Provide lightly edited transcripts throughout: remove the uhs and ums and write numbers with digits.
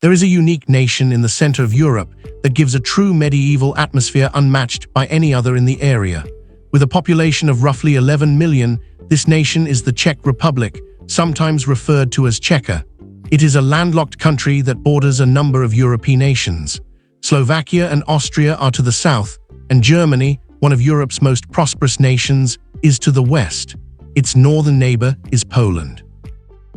There is a unique nation in the center of Europe that gives a true medieval atmosphere unmatched by any other in the area. With a population of roughly 11 million, this nation is the Czech Republic, sometimes referred to as Czechia. It is a landlocked country that borders a number of European nations. Slovakia and Austria are to the south, and Germany, one of Europe's most prosperous nations, is to the west. Its northern neighbor is Poland.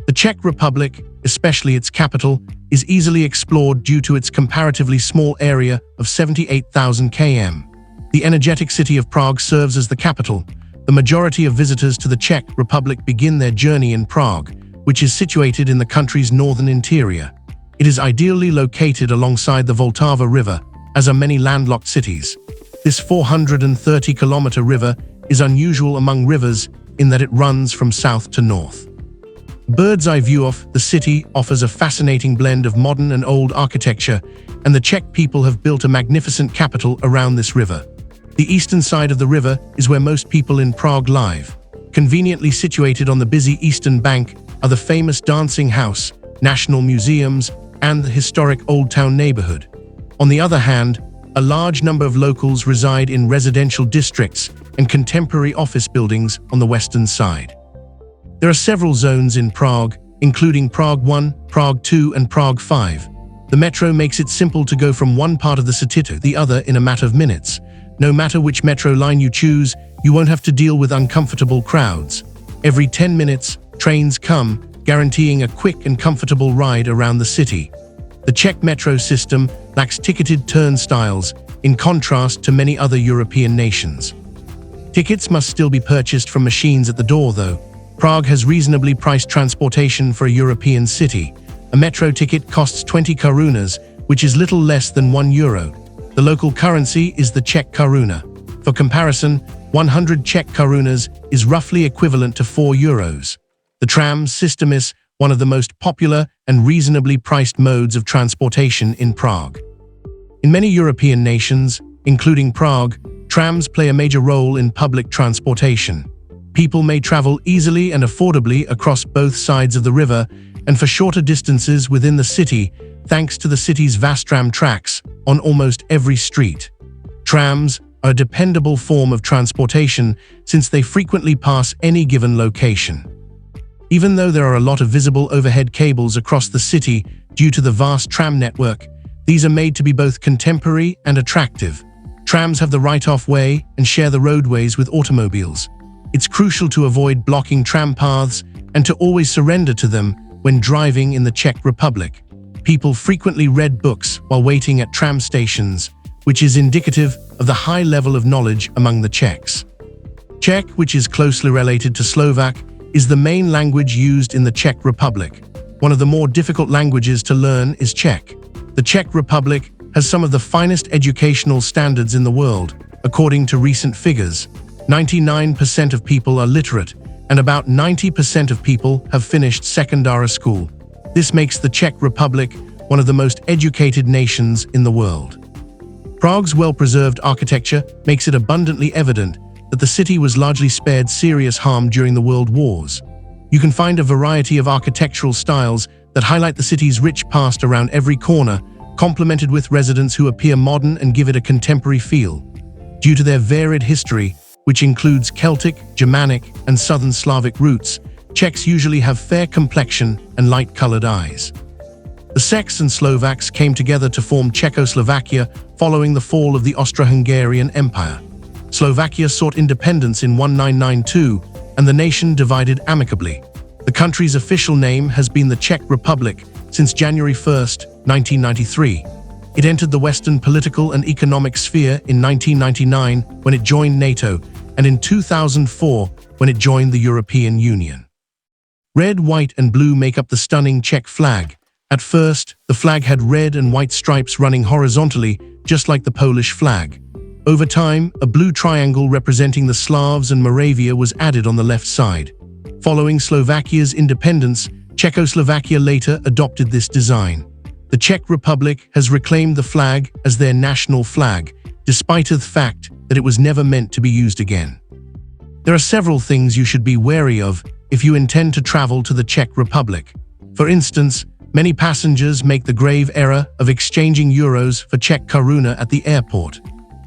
The Czech Republic, especially its capital, is easily explored due to its comparatively small area of 78,000 km. The energetic city of Prague serves as the capital. The majority of visitors to the Czech Republic begin their journey in Prague, which is situated in the country's northern interior. It is ideally located alongside the Vltava River, as are many landlocked cities. This 430-kilometer river is unusual among rivers in that it runs from south to north. Bird's-eye view of the city offers a fascinating blend of modern and old architecture, and the Czech people have built a magnificent capital around this river. The eastern side of the river is where most people in Prague live. Conveniently situated on the busy eastern bank are the famous Dancing House, national museums, and the historic Old Town neighborhood. On the other hand, a large number of locals reside in residential districts and contemporary office buildings on the western side. There are several zones in Prague, including Prague 1, Prague 2, and Prague 5. The metro makes it simple to go from one part of the city to the other in a matter of minutes. No matter which metro line you choose, you won't have to deal with uncomfortable crowds. Every 10 minutes, trains come, guaranteeing a quick and comfortable ride around the city. The Czech metro system lacks ticketed turnstiles, in contrast to many other European nations. Tickets must still be purchased from machines at the door, though. Prague has reasonably priced transportation for a European city. A metro ticket costs 20 korunas, which is little less than €1. The local currency is the Czech koruna. For comparison, 100 Czech korunas is roughly equivalent to €4. The tram system is one of the most popular and reasonably priced modes of transportation in Prague. In many European nations, including Prague, trams play a major role in public transportation. People may travel easily and affordably across both sides of the river and for shorter distances within the city, thanks to the city's vast tram tracks on almost every street. Trams are a dependable form of transportation since they frequently pass any given location. Even though there are a lot of visible overhead cables across the city due to the vast tram network, these are made to be both contemporary and attractive. Trams have the right-of way and share the roadways with automobiles. It's crucial to avoid blocking tram paths and to always surrender to them when driving in the Czech Republic. People frequently read books while waiting at tram stations, which is indicative of the high level of knowledge among the Czechs. Czech, which is closely related to Slovak, is the main language used in the Czech Republic. One of the more difficult languages to learn is Czech. The Czech Republic has some of the finest educational standards in the world, according to recent figures. 99% of people are literate, and about 90% of people have finished secondary school. This makes the Czech Republic one of the most educated nations in the world. Prague's well-preserved architecture makes it abundantly evident that the city was largely spared serious harm during the World Wars. You can find a variety of architectural styles that highlight the city's rich past around every corner, complemented with residents who appear modern and give it a contemporary feel. Due to their varied history, which includes Celtic, Germanic, and Southern Slavic roots, Czechs usually have fair complexion and light-colored eyes. The Czechs and Slovaks came together to form Czechoslovakia following the fall of the Austro-Hungarian Empire. Slovakia sought independence in 1992, and the nation divided amicably. The country's official name has been the Czech Republic since January 1, 1993. It entered the Western political and economic sphere in 1999 when it joined NATO, and in 2004 when it joined the European Union. Red, white, and blue make up the stunning Czech flag. At first, the flag had red and white stripes running horizontally, just like the Polish flag. Over time, a blue triangle representing the Slavs and Moravia was added on the left side. Following Slovakia's independence, Czechoslovakia later adopted this design. The Czech Republic has reclaimed the flag as their national flag, despite the fact that it was never meant to be used again. There are several things you should be wary of if you intend to travel to the Czech Republic. For instance, Many passengers make the grave error of exchanging euros for Czech koruna at the airport.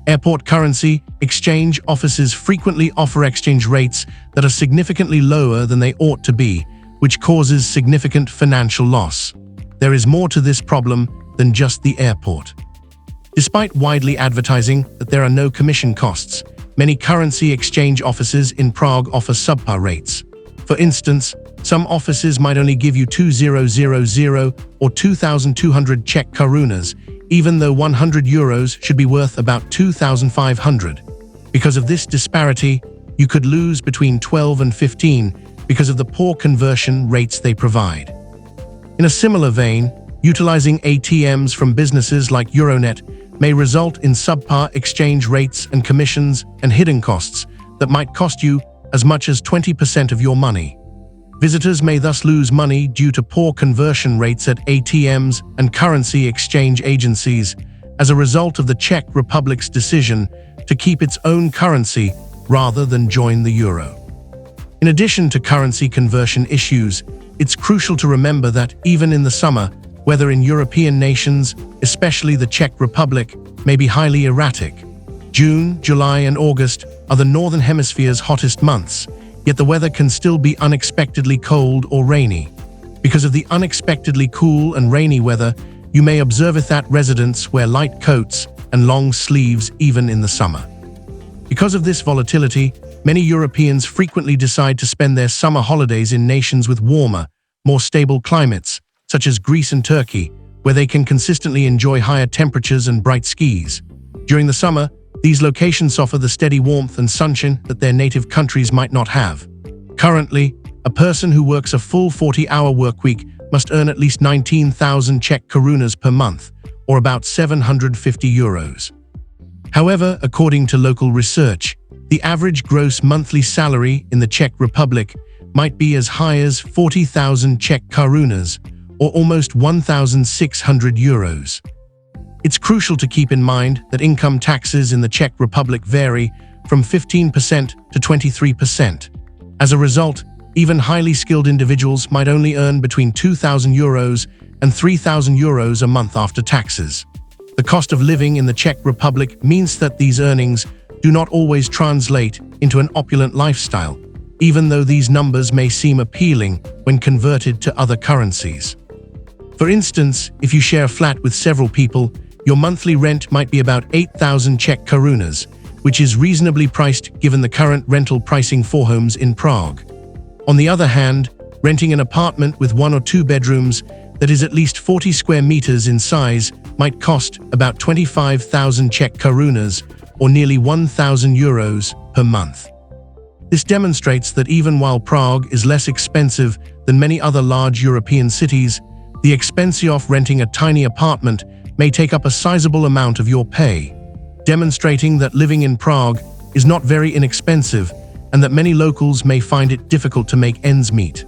Airport currency exchange offices frequently offer exchange rates that are significantly lower than they ought to be, which causes significant financial loss. There is more to this problem than just the airport. Despite widely advertising that there are no commission costs, many currency exchange offices in Prague offer subpar rates. For instance, some offices might only give you 2,000 or 2,200 Czech korunas, even though 100 euros should be worth about 2,500. Because of this disparity, you could lose between 12 and 15 because of the poor conversion rates they provide. In a similar vein, utilizing ATMs from businesses like Euronet may result in subpar exchange rates and commissions and hidden costs that might cost you as much as 20% of your money. Visitors may thus lose money due to poor conversion rates at ATMs and currency exchange agencies as a result of the Czech Republic's decision to keep its own currency rather than join the euro. In addition to currency conversion issues, it's crucial to remember that even in the summer, weather in European nations, especially the Czech Republic, may be highly erratic. June, July, and August are the Northern Hemisphere's hottest months, yet the weather can still be unexpectedly cold or rainy. Because of the unexpectedly cool and rainy weather, you may observe that residents wear light coats and long sleeves even in the summer. Because of this volatility, many Europeans frequently decide to spend their summer holidays in nations with warmer, more stable climates, such as Greece and Turkey, where they can consistently enjoy higher temperatures and bright skies. During the summer, these locations offer the steady warmth and sunshine that their native countries might not have. Currently, a person who works a full 40-hour workweek must earn at least 19,000 Czech korunas per month, or about 750 euros. However, according to local research, the average gross monthly salary in the Czech Republic might be as high as 40,000 Czech korunas, or almost 1,600 euros. It's crucial to keep in mind that income taxes in the Czech Republic vary from 15% to 23%. As a result, even highly skilled individuals might only earn between 2,000 euros and 3,000 euros a month after taxes. The cost of living in the Czech Republic means that these earnings do not always translate into an opulent lifestyle, even though these numbers may seem appealing when converted to other currencies. For instance, if you share a flat with several people, your monthly rent might be about 8,000 Czech korunas, which is reasonably priced given the current rental pricing for homes in Prague. On the other hand, renting an apartment with 1 or 2 bedrooms that is at least 40 square meters in size might cost about 25,000 Czech korunas, or nearly 1,000 euros per month. This demonstrates that even while Prague is less expensive than many other large European cities, the expense of renting a tiny apartment may take up a sizable amount of your pay, demonstrating that living in Prague is not very inexpensive and that many locals may find it difficult to make ends meet.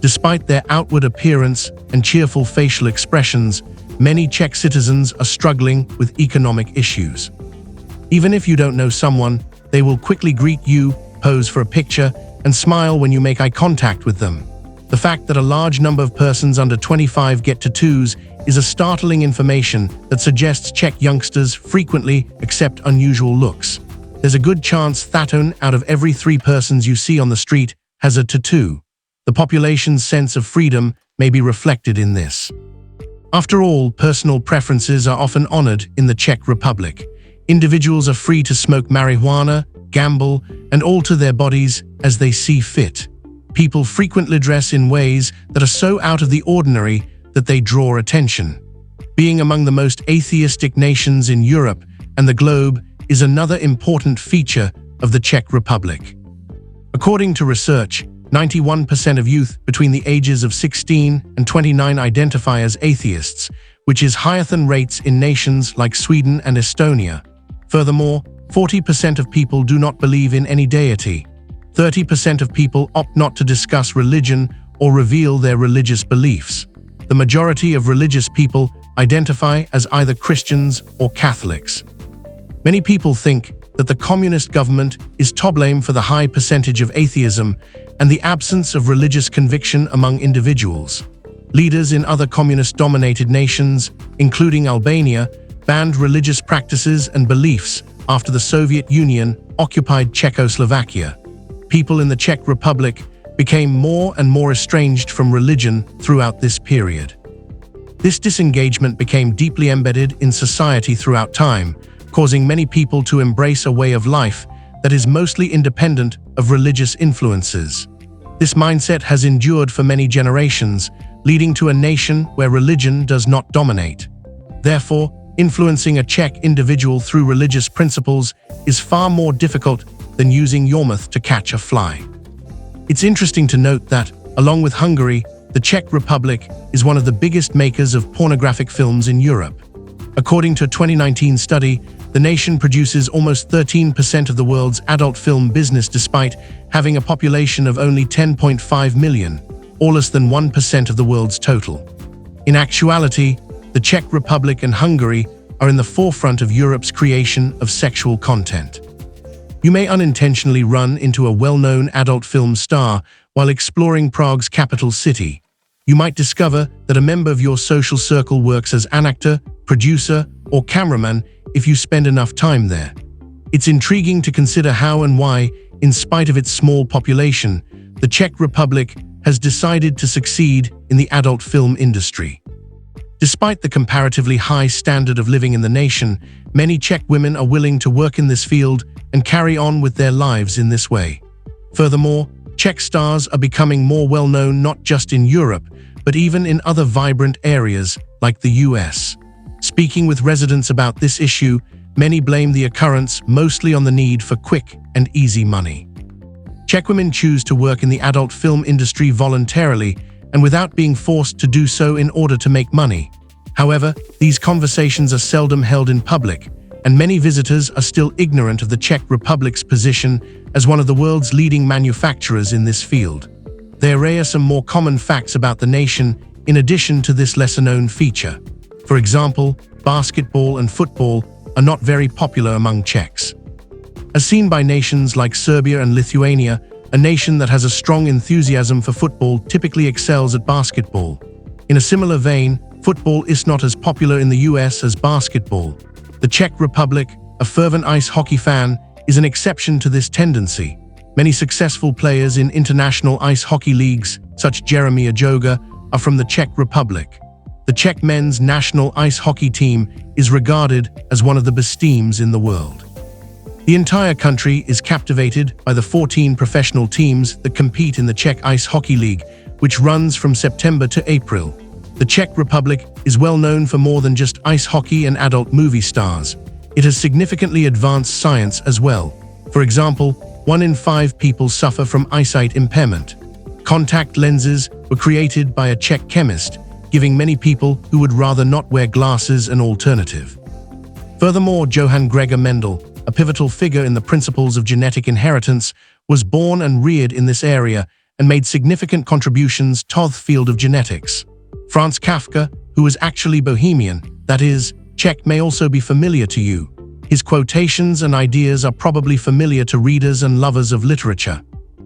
Despite their outward appearance and cheerful facial expressions, many Czech citizens are struggling with economic issues. Even if you don't know someone, they will quickly greet you, pose for a picture, and smile when you make eye contact with them. The fact that a large number of persons under 25 get tattoos is a startling information that suggests Czech youngsters frequently accept unusual looks. There's a good chance that one out of every 3 persons you see on the street has a tattoo. The population's sense of freedom may be reflected in this. After all, personal preferences are often honored in the Czech Republic. Individuals are free to smoke marijuana, gamble, and alter their bodies as they see fit. People frequently dress in ways that are so out of the ordinary that they draw attention. Being among the most atheistic nations in Europe and the globe is another important feature of the Czech Republic. According to research, 91% of youth between the ages of 16 and 29 identify as atheists, which is higher than rates in nations like Sweden and Estonia. Furthermore, 40% of people do not believe in any deity. 30% of people opt not to discuss religion or reveal their religious beliefs. The majority of religious people identify as either Christians or Catholics. Many people think that the communist government is to blame for the high percentage of atheism and the absence of religious conviction among individuals. Leaders in other communist-dominated nations, including Albania, banned religious practices and beliefs after the Soviet Union occupied Czechoslovakia. People in the Czech Republic became more and more estranged from religion throughout this period. This disengagement became deeply embedded in society throughout time, causing many people to embrace a way of life that is mostly independent of religious influences. This mindset has endured for many generations, leading to a nation where religion does not dominate. Therefore, influencing a Czech individual through religious principles is far more difficult than using Yarmouth to catch a fly. It's interesting to note that, along with Hungary, the Czech Republic is one of the biggest makers of pornographic films in Europe. According to a 2019 study, the nation produces almost 13% of the world's adult film business despite having a population of only 10.5 million, or less than 1% of the world's total. In actuality, the Czech Republic and Hungary are in the forefront of Europe's creation of sexual content. You may unintentionally run into a well-known adult film star while exploring Prague's capital city. You might discover that a member of your social circle works as an actor, producer, or cameraman if you spend enough time there. It's intriguing to consider how and why, in spite of its small population, the Czech Republic has decided to succeed in the adult film industry. Despite the comparatively high standard of living in the nation, many Czech women are willing to work in this field and carry on with their lives in this way. Furthermore, Czech stars are becoming more well-known not just in Europe, but even in other vibrant areas like the US. Speaking with residents about this issue, many blame the occurrence mostly on the need for quick and easy money. Czech women choose to work in the adult film industry voluntarily and without being forced to do so in order to make money. However, these conversations are seldom held in public, and many visitors are still ignorant of the Czech Republic's position as one of the world's leading manufacturers in this field. There are some more common facts about the nation in addition to this lesser-known feature. For example, basketball and football are not very popular among Czechs. As seen by nations like Serbia and Lithuania, a nation that has a strong enthusiasm for football typically excels at basketball. In a similar vein, football is not as popular in the US as basketball. The Czech Republic, a fervent ice hockey fan, is an exception to this tendency. Many successful players in international ice hockey leagues, such as Jeremy Ajoga, are from the Czech Republic. The Czech men's national ice hockey team is regarded as one of the best teams in the world. The entire country is captivated by the 14 professional teams that compete in the Czech Ice Hockey League, which runs from September to April. The Czech Republic is well known for more than just ice hockey and adult movie stars. It has significantly advanced science as well. For example, 1 in 5 people suffer from eyesight impairment. Contact lenses were created by a Czech chemist, giving many people who would rather not wear glasses an alternative. Furthermore, Johann Gregor Mendel, a pivotal figure in the principles of genetic inheritance, was born and reared in this area and made significant contributions to the field of genetics. Franz Kafka, who was actually Bohemian, that is, Czech, may also be familiar to you. His quotations and ideas are probably familiar to readers and lovers of literature.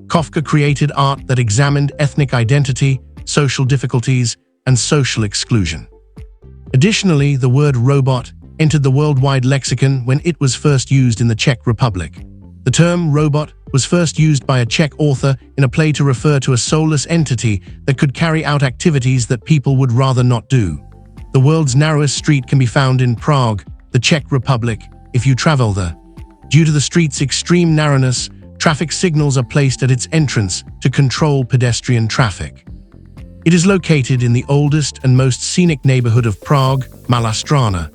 Kafka created art that examined ethnic identity, social difficulties, and social exclusion. Additionally, the word robot entered the worldwide lexicon when it was first used in the Czech Republic. The term robot was first used by a Czech author in a play to refer to a soulless entity that could carry out activities that people would rather not do. The world's narrowest street can be found in Prague, the Czech Republic, if you travel there. Due to the street's extreme narrowness, traffic signals are placed at its entrance to control pedestrian traffic. It is located in the oldest and most scenic neighborhood of Prague, Malá Strana.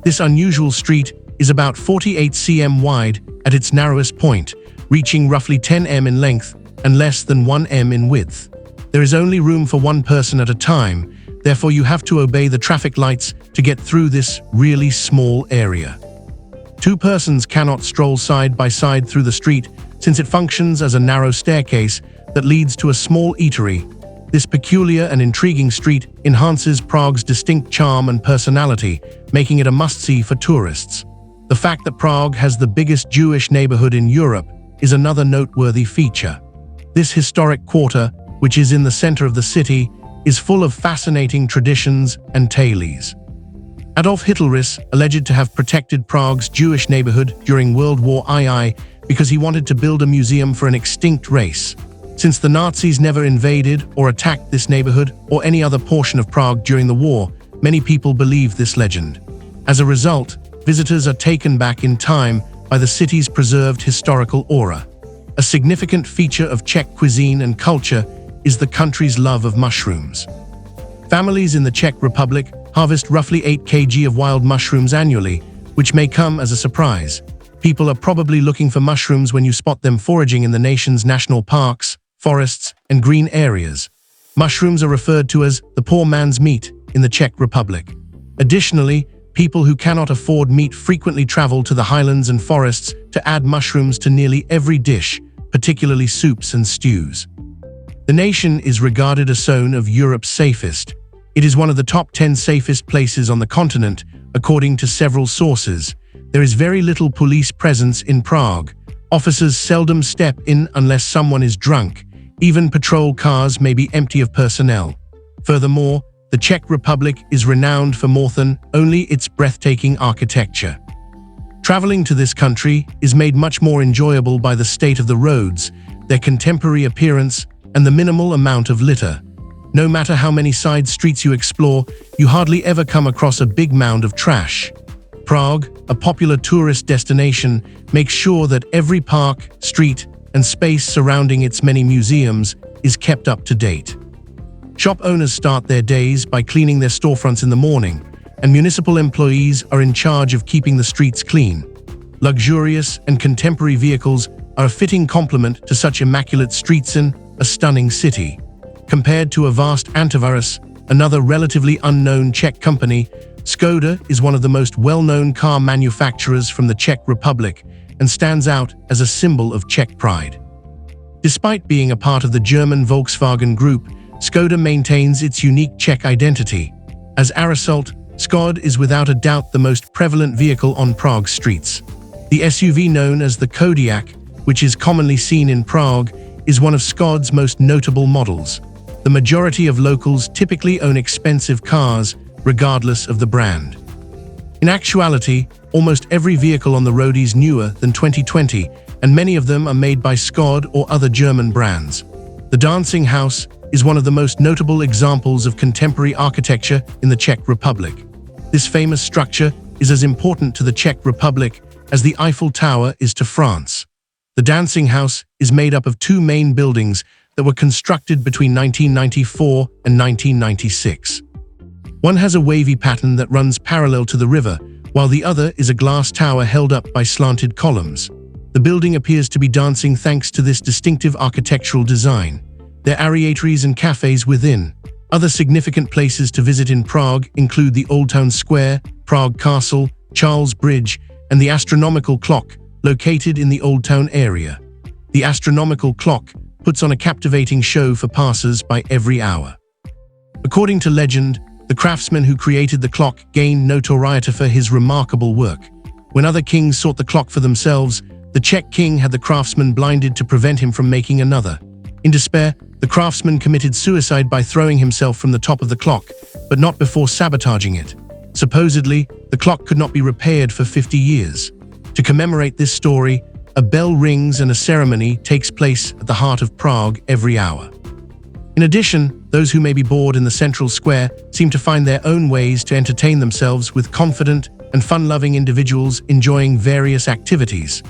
This unusual street is about 48 cm wide at its narrowest point, reaching roughly 10 m in length and less than 1 m in width. There is only room for one person at a time, therefore you have to obey the traffic lights to get through this really small area. 2 persons cannot stroll side by side through the street since it functions as a narrow staircase that leads to a small eatery. This peculiar and intriguing street enhances Prague's distinct charm and personality, making it a must-see for tourists. The fact that Prague has the biggest Jewish neighborhood in Europe is another noteworthy feature. This historic quarter, which is in the center of the city, is full of fascinating traditions and tales. Adolf Hitler, alleged to have protected Prague's Jewish neighborhood during World War II because he wanted to build a museum for an extinct race. Since the Nazis never invaded or attacked this neighborhood or any other portion of Prague during the war, many people believe this legend. As a result, visitors are taken back in time by the city's preserved historical aura. A significant feature of Czech cuisine and culture is the country's love of mushrooms. Families in the Czech Republic harvest roughly 8 kg of wild mushrooms annually, which may come as a surprise. People are probably looking for mushrooms when you spot them foraging in the nation's national parks, forests, and green areas. Mushrooms are referred to as the poor man's meat in the Czech Republic. Additionally, people who cannot afford meat frequently travel to the highlands and forests to add mushrooms to nearly every dish, particularly soups and stews. The nation is regarded as one of Europe's safest. It is one of the top 10 safest places on the continent, according to several sources. There is very little police presence in Prague. Officers seldom step in unless someone is drunk. Even patrol cars may be empty of personnel. Furthermore, the Czech Republic is renowned for more than only its breathtaking architecture. Traveling to this country is made much more enjoyable by the state of the roads, their contemporary appearance, and the minimal amount of litter. No matter how many side streets you explore, you hardly ever come across a big mound of trash. Prague, a popular tourist destination, makes sure that every park, street, and space surrounding its many museums is kept up to date. Shop owners start their days by cleaning their storefronts in the morning, and municipal employees are in charge of keeping the streets clean. Luxurious and contemporary vehicles are a fitting complement to such immaculate streets in a stunning city. Compared to a vast antivirus, another relatively unknown Czech company, Skoda is one of the most well-known car manufacturers from the Czech Republic and stands out as a symbol of Czech pride. Despite being a part of the German Volkswagen Group, Skoda maintains its unique Czech identity. As a result, Skoda is without a doubt the most prevalent vehicle on Prague's streets. The SUV known as the Kodiaq, which is commonly seen in Prague, is one of Skoda's most notable models. The majority of locals typically own expensive cars, regardless of the brand. In actuality, almost every vehicle on the road is newer than 2020, and many of them are made by Skoda or other German brands. The Dancing House is one of the most notable examples of contemporary architecture in the Czech Republic. This famous structure is as important to the Czech Republic as the Eiffel Tower is to France. The Dancing House is made up of two main buildings that were constructed between 1994 and 1996. One has a wavy pattern that runs parallel to the river, while the other is a glass tower held up by slanted columns. The building appears to be dancing thanks to this distinctive architectural design. There are areatories and cafes within. Other significant places to visit in Prague include the Old Town Square, Prague Castle, Charles Bridge, and the astronomical clock, located in the Old Town area. The astronomical clock puts on a captivating show for passers-by every hour. According to legend, the craftsman who created the clock gained notoriety for his remarkable work. When other kings sought the clock for themselves, the Czech king had the craftsman blinded to prevent him from making another. In despair, the craftsman committed suicide by throwing himself from the top of the clock, but not before sabotaging it. Supposedly, the clock could not be repaired for 50 years. To commemorate this story, a bell rings and a ceremony takes place at the heart of Prague every hour. In addition, those who may be bored in the central square seem to find their own ways to entertain themselves with confident and fun-loving individuals enjoying various activities.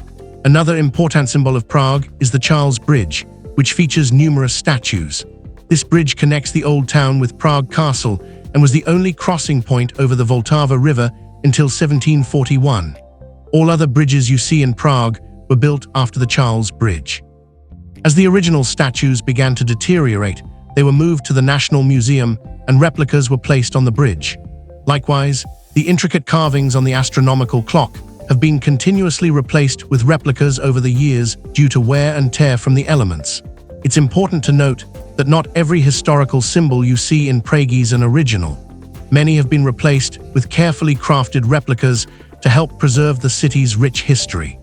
Another important symbol of Prague is the Charles Bridge, which features numerous statues. This bridge connects the Old Town with Prague Castle and was the only crossing point over the Vltava River until 1741. All other bridges you see in Prague were built after the Charles Bridge. As the original statues began to deteriorate, they were moved to the National Museum and replicas were placed on the bridge. Likewise, the intricate carvings on the astronomical clock have been continuously replaced with replicas over the years due to wear and tear from the elements. It's important to note that not every historical symbol you see in Prague is an original. Many have been replaced with carefully crafted replicas to help preserve the city's rich history.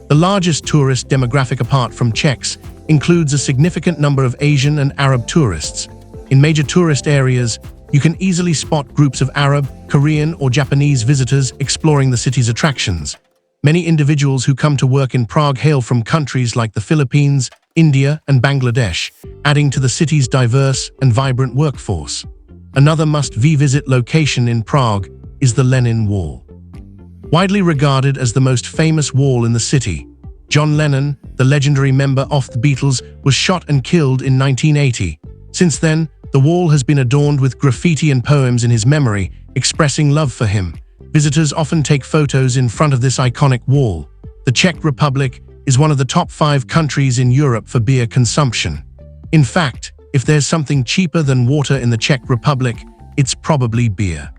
The largest tourist demographic apart from Czechs includes a significant number of Asian and Arab tourists. In major tourist areas, you can easily spot groups of Arab, Korean, or Japanese visitors exploring the city's attractions. Many individuals who come to work in Prague hail from countries like the Philippines, India, and Bangladesh, adding to the city's diverse and vibrant workforce. Another must-visit location in Prague is the Lenin Wall. Widely regarded as the most famous wall in the city, John Lennon, the legendary member of the Beatles, was shot and killed in 1980. Since then, the wall has been adorned with graffiti and poems in his memory, expressing love for him. Visitors often take photos in front of this iconic wall. The Czech Republic is one of the top 5 countries in Europe for beer consumption. In fact, if there's something cheaper than water in the Czech Republic, it's probably beer.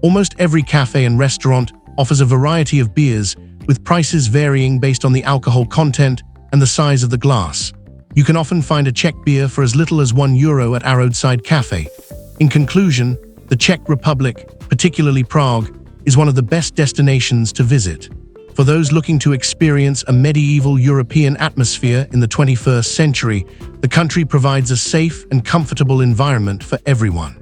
Almost every cafe and restaurant offers a variety of beers, with prices varying based on the alcohol content and the size of the glass. You can often find a Czech beer for as little as €1 at our roadside cafe. In conclusion, the Czech Republic, particularly Prague, is one of the best destinations to visit. For those looking to experience a medieval European atmosphere in the 21st century, the country provides a safe and comfortable environment for everyone.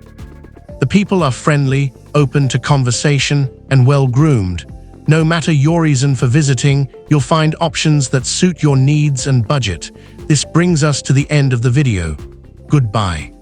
The people are friendly, open to conversation, and well-groomed. No matter your reason for visiting, you'll find options that suit your needs and budget. This brings us to the end of the video. Goodbye.